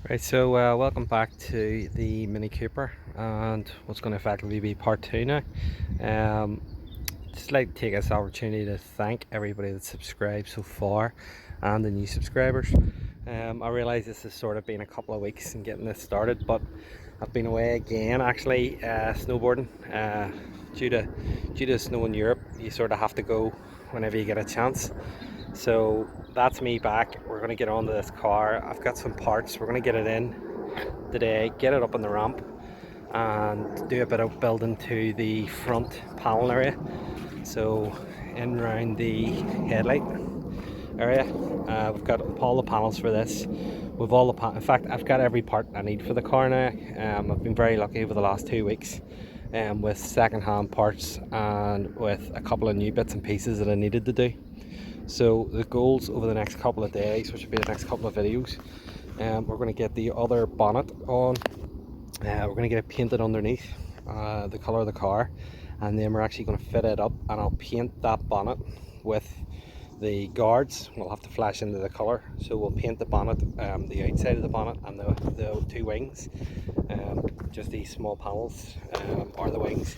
Right, so welcome back to the Mini Cooper and what's going to effectively be part two now. Um, just like to take this opportunity to thank everybody that's subscribed so far and the new subscribers. I realise this has sort of been a couple of weeks in getting this started, but I've been away again actually snowboarding. Due to snow in Europe, you sort of have to go whenever you get a chance. So that's me back. We're going to get onto this car. I've got some parts. We're going to get it in today, get it up on the ramp and do a bit of building to the front panel area. So in around the headlight area, we've got all the panels for this. With all the in fact, I've got every part I need for the car now. I've been very lucky over the last 2 weeks with second-hand parts and with a couple of new bits and pieces that I needed to do. So the goals over the next couple of days, which will be the next couple of videos, we're going to get the other bonnet on. We're going to get it painted underneath the colour of the car, and then we're actually going to fit it up, and I'll paint that bonnet with the guards. We'll have to flash into the colour, so we'll paint the bonnet, the outside of the bonnet and the two wings, just these small panels are the wings.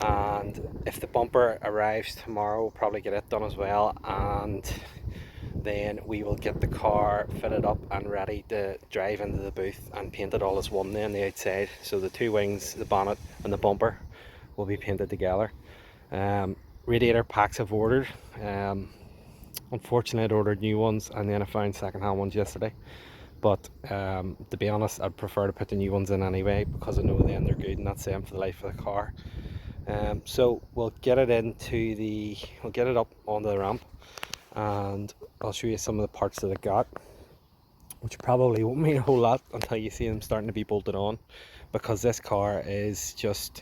And if the bumper arrives tomorrow, we'll probably get it done as well, and then we will get the car fitted up and ready to drive into the booth and paint it all as one then, the outside. So the two wings, the bonnet and the bumper will be painted together. Radiator packs I've ordered. Unfortunately I'd ordered new ones and then I found second-hand ones yesterday, but to be honest, I'd prefer to put the new ones in anyway, because I know then they're good and that's them for the life of the car. So we'll get it we'll get it up onto the ramp, and I'll show you some of the parts that I got, which probably won't mean a whole lot until you see them starting to be bolted on, because this car is just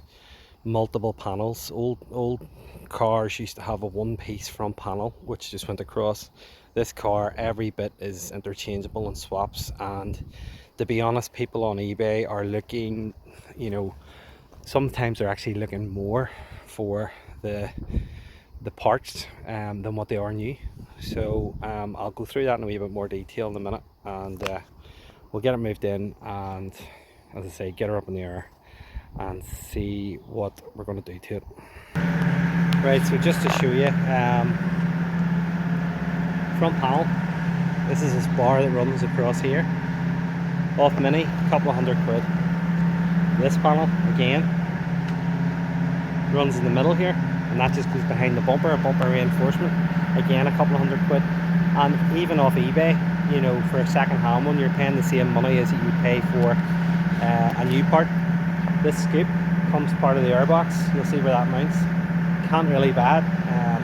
multiple panels. Old cars used to have a one-piece front panel which just went across. This car, every bit is interchangeable and swaps, and to be honest, people on eBay are looking, sometimes they're actually looking more for the parts than what they are new. So I'll go through that in a wee bit more detail in a minute, and we'll get it moved in and, as I say, get her up in the air and see what we're going to do to it. Right, so just to show you, front panel, this is this bar that runs across here, off Mini, a couple of £100. This panel again runs in the middle here, and that just goes behind the bumper, a bumper reinforcement, again a couple of £100. And even off eBay, for a second-hand one, you're paying the same money as you would pay for a new part. This scoop comes part of the airbox. You'll see where that mounts. Can't really buy it.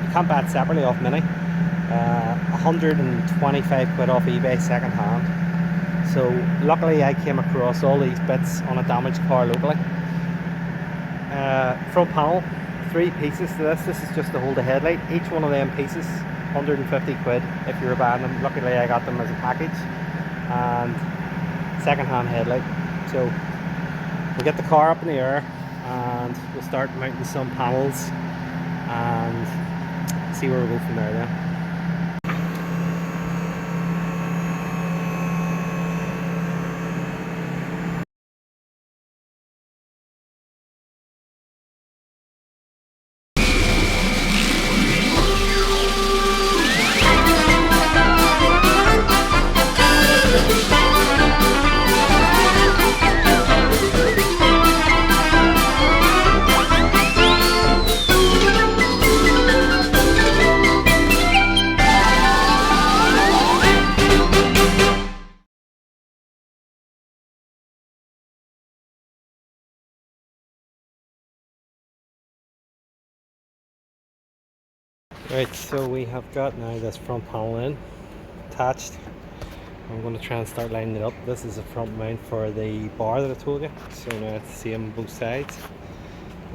You can't buy it separately off Mini. 125 quid off eBay second hand. So luckily I came across all these bits on a damaged car locally. Front panel, 3 pieces to this. This is just to hold the headlight. Each one of them pieces, 150 quid if you were buying them. Luckily I got them as a package. And second hand headlight. So we'll get the car up in the air and we'll start mounting some panels and see where we go from there then. Right, so we have got now this front panel in, attached. I'm going to try and start lining it up. This is a front mount for the bar that I told you, so now it's the same on both sides.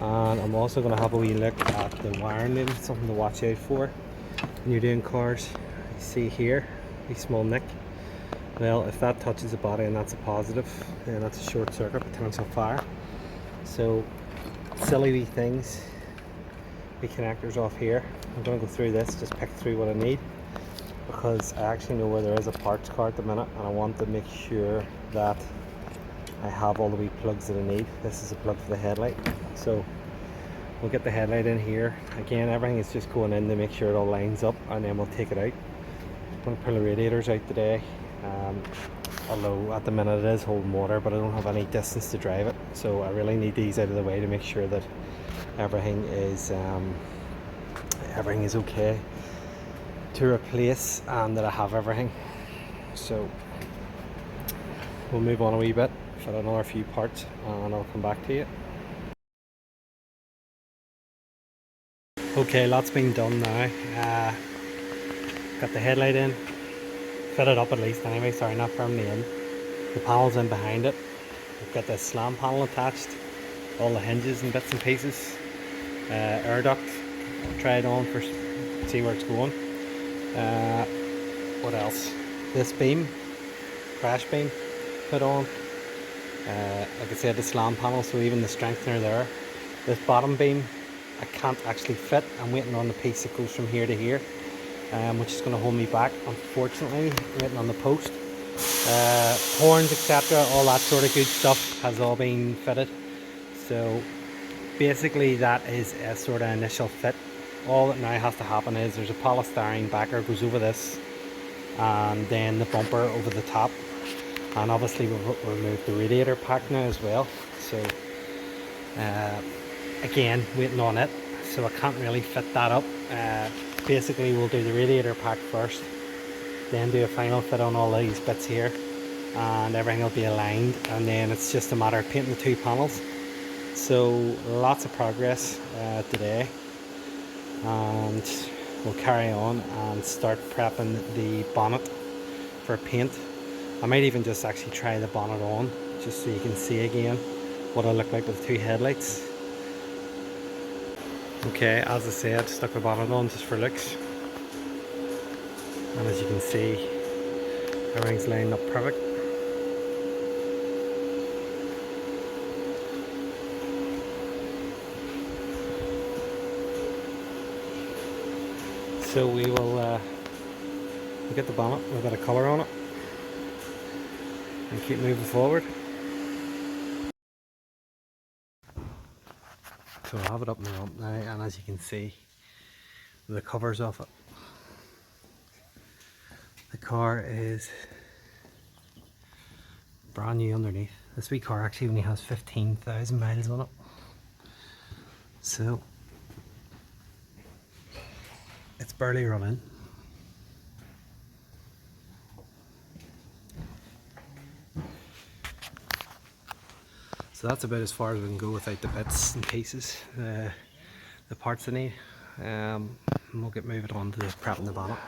And I'm also going to have a wee look at the wiring loom, something to watch out for when you're doing cars. You see here, a small nick. Well, if that touches the body and that's a positive, then that's a short circuit, potential fire. So silly wee things. The connectors off here. I'm going to go through this, just pick through what I need, because I actually know where there is a parts car at the minute, and I want to make sure that I have all the wee plugs that I need. This is a plug for the headlight, so we'll get the headlight in here. Again, everything is just going in to make sure it all lines up, and then we'll take it out. I'm going to pull the radiators out today, although at the minute it is holding water, but I don't have any distance to drive it, so I really need these out of the way to make sure that everything is okay to replace, and that I have everything. So we'll move on a wee bit, fit another few parts, and I'll come back to you. Okay, lots been done now. Got the headlight in, fitted up at least anyway, sorry, not firmly in. The panel's in behind it. We've got this slam panel attached, all the hinges and bits and pieces. Air duct, try it on for see where it's going. What else? This beam, crash beam, put on. Like I said, the slam panel, so even the strengthener there. This bottom beam, I can't actually fit. I'm waiting on the piece that goes from here to here, which is going to hold me back, unfortunately. I'm waiting on the post. Horns, etc., all that sort of good stuff has all been fitted. So basically that is a sort of initial fit. All that now has to happen is there's a polystyrene backer goes over this, and then the bumper over the top, and obviously we've removed the radiator pack now as well. So again, waiting on it, so I can't really fit that up. Basically we'll do the radiator pack first, then do a final fit on all these bits here, and everything will be aligned, and then it's just a matter of painting the two panels. So lots of progress today, and we'll carry on and start prepping the bonnet for paint. I might even just actually try the bonnet on, just so you can see again what it'll look like with the two headlights. Okay, as I said, stuck the bonnet on just for looks, and as you can see, everything's lined up perfect. So we will we'll get the bonnet with a bit of colour on it and keep moving forward. So I have it up in the rump now, and as you can see, the covers off it. The car is brand new underneath. This wee car actually only has 15,000 miles on it. So it's barely running. So that's about as far as we can go without the bits and pieces, the parts I need. We'll get moving on to prepping the bonnet.